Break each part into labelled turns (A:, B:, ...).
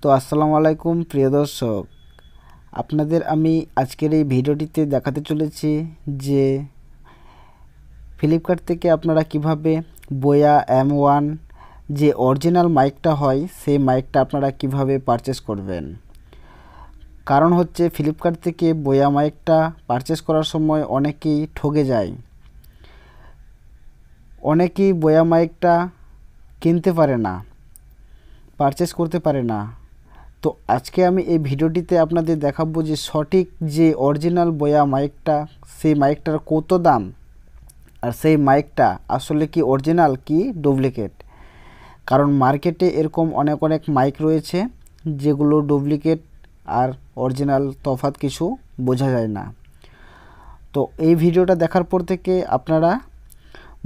A: তো আসসালামু আলাইকুম প্রিয় দর্শক, আপনাদের আমি আজকের এই ভিডিওটিতে দেখাতে চলেছি যে ফ্লিপকার্ট থেকে আপনারা কিভাবে বোয়া M1 যে অরিজিনাল মাইকটা হয় সেই মাইকটা আপনারা কিভাবে পারচেস করবেন। কারণ হচ্ছে ফ্লিপকার্ট থেকে বোয়া মাইকটা পারচেস করার সময় অনেকেই ঠকে যায়, অনেকেই বোয়া মাইকটা কিনতে পারে না, পারচেস করতে পারে না। তো আজকে আমি এই ভিডিওটিতে আপনাদের দেখাবো যে সঠিক যে অরিজিনাল বোয়া মাইকটা, সেই মাইকটার কত দাম, আর সেই মাইকটা আসলে কি অরিজিনাল কি ডুপ্লিকেট। কারণ মার্কেটে এরকম অনেক মাইক রয়েছে যেগুলো ডুপ্লিকেট আর অরিজিনাল তফাৎ কিছু বোঝা যায় না। তো এই ভিডিওটা দেখার পর থেকে আপনারা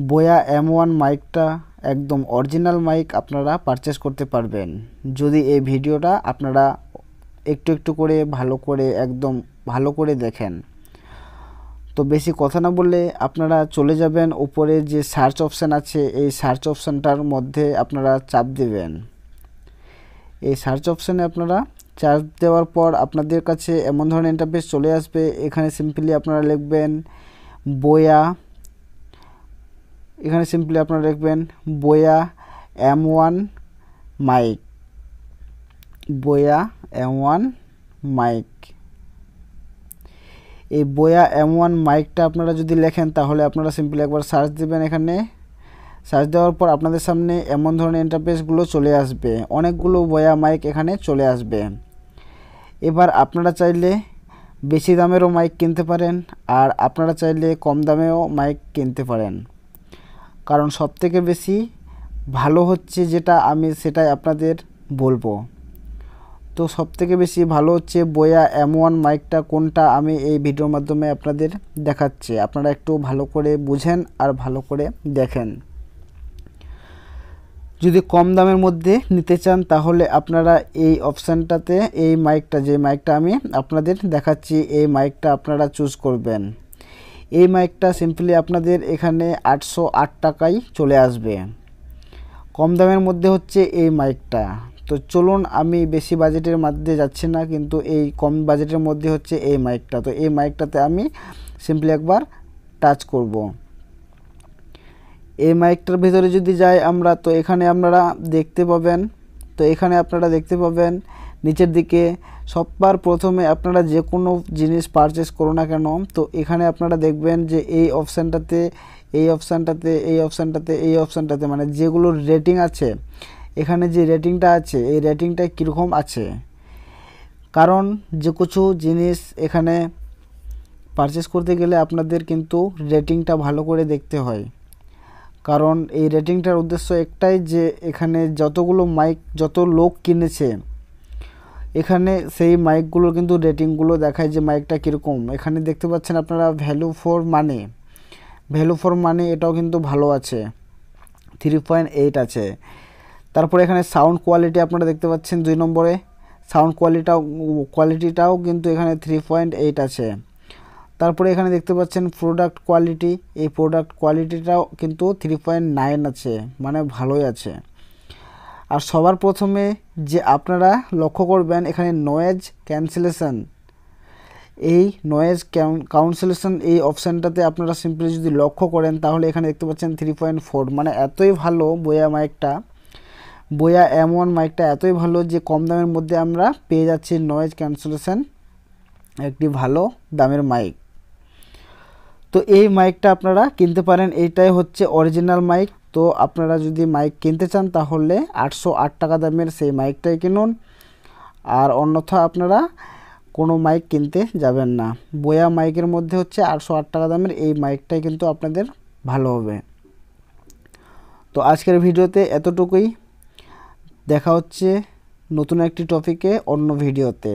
A: বোয়া M1 মাইকটা একদম অরিজিনাল মাইক আপনারা পারচেস করতে পারবেন, যদি এই ভিডিওটা আপনারা একটু করে একদম ভালো করে দেখেন। তো বেশি কথা না বলে আপনারা চলে যাবেন উপরে যে সার্চ অপশান আছে, এই সার্চ অপশানটার মধ্যে আপনারা চাপ দেবেন। এই সার্চ অপশানে আপনারা চাপ দেওয়ার পর আপনাদের কাছে এমন ধরনের ইন্টারফেস চলে আসবে। এখানে সিম্পলি আপনারা লিখবেন বোয়া, এখানে সিম্পলি আপনারা লিখবেন বোয়া M1 মাইক, বোয়া M1 মাইক। এই বোয়া M1 মাইকটা আপনারা যদি লেখেন তাহলে আপনারা সিম্পলি একবার সার্চ দেবেন। এখানে সার্চ দেওয়ার পর আপনাদের সামনে এমন ধরনের ইন্টারফেসগুলো চলে আসবে, অনেকগুলো বোয়া মাইক এখানে চলে আসবে। এবার আপনারা চাইলে বেশি দামেরও মাইক কিনতে পারেন, আর আপনারা চাইলে কম দামেও মাইক কিনতে পারেন। কারণ সবথেকে বেশি ভালো হচ্ছে যেটা আমি সেটাই আপনাদের বলবো। তো সবথেকে বেশি ভালো হচ্ছে বোয়া M1 মাইকটা কোনটা আমি এই ভিডিওর মাধ্যমে আপনাদের দেখাচ্ছি, আপনারা একটু ভালো করে বুঝেন আর ভালো করে দেখেন। যদি কম দামের মধ্যে নিতে চান তাহলে আপনারা এই অপশানটাতে এই মাইকটা, যে মাইকটা আমি আপনাদের দেখাচ্ছি, এই মাইকটা আপনারা চুজ করবেন। এই মাইকটা সিম্পলি আপনাদের এখানে 808 টাকায় চলে আসবে। কম দামের মধ্যে হচ্ছে এই মাইকটা। তো চলুন, আমি বেশি বাজেটের মধ্যে যাচ্ছি না, কিন্তু এই কম বাজেটের মধ্যে হচ্ছে এই মাইকটা। তো এই মাইকটাতে আমি সিম্পলি একবার টাচ করব। এই মাইকটার ভিতরে যদি যাই আমরা, তো এখানে আপনারা দেখতে পাবেন, নিচের দিকে সবার প্রথমে আপনারা যে কোনো জিনিস পারচেস করো না কেন, তো এখানে আপনারা দেখবেন যে এই অপশানটাতে মানে যেগুলোর রেটিং আছে, এখানে যে রেটিংটা আছে এই রেটিংটা কীরকম আছে। কারণ যে কিছু জিনিস এখানে পারচেস করতে গেলে আপনাদের কিন্তু রেটিংটা ভালো করে দেখতে হয়। কারণ এই রেটিংটার উদ্দেশ্য একটাই যে এখানে যতগুলো মাইক, যত লোক কিনেছে, এখানে সেই মাইকগুলোর কিন্তু রেটিংগুলো দেখায় যে মাইকটা কীরকম। এখানে দেখতে পাচ্ছেন আপনারা ভ্যালু ফর মানি এটাও কিন্তু ভালো আছে, 3.8 আছে। তারপরে এখানে সাউন্ড কোয়ালিটি আপনারা দেখতে পাচ্ছেন 2 নম্বরে, সাউন্ড কোয়ালিটিটাও কিন্তু এখানে 3.8 আছে। তারপরে এখানে দেখতে পাচ্ছেন প্রোডাক্ট কোয়ালিটি, এই প্রোডাক্ট কোয়ালিটিটাও কিন্তু 3.9 আছে, মানে ভালোই আছে। আর সবার প্রথমে যে আপনারা লক্ষ্য করবেন এখানে নয়েজ ক্যান্সেলেশন, এই নয়েজ ক্যান্সেলেশন এই অপশানটাতে আপনারা সিম্পলি যদি লক্ষ্য করেন তাহলে এখানে দেখতে পাচ্ছেন 3.4, মানে এতই ভালো বোয়া M1 মাইকটা এতই ভালো যে কম দামের মধ্যে আমরা পেয়ে যাচ্ছি নয়েজ ক্যান্সেলেশন, একটি ভালো দামের মাইক। তো এই মাইকটা আপনারা কিনতে পারেন, এইটাই হচ্ছে অরিজিনাল মাইক। তো আপনারা যদি মাইক কিনতে চান তাহলে 808 টাকা দামের সেই মাইকটাই কিনুন, আর অন্যথা আপনারা কোনো মাইক কিনতে যাবেন না। বোয়া মাইকের মধ্যে হচ্ছে 808 টাকা দামের এই মাইকটাই কিন্তু আপনাদের ভালো হবে। তো আজকের ভিডিওতে এতটুকুই, দেখা হচ্ছে নতুন একটি টপিকে অন্য ভিডিওতে।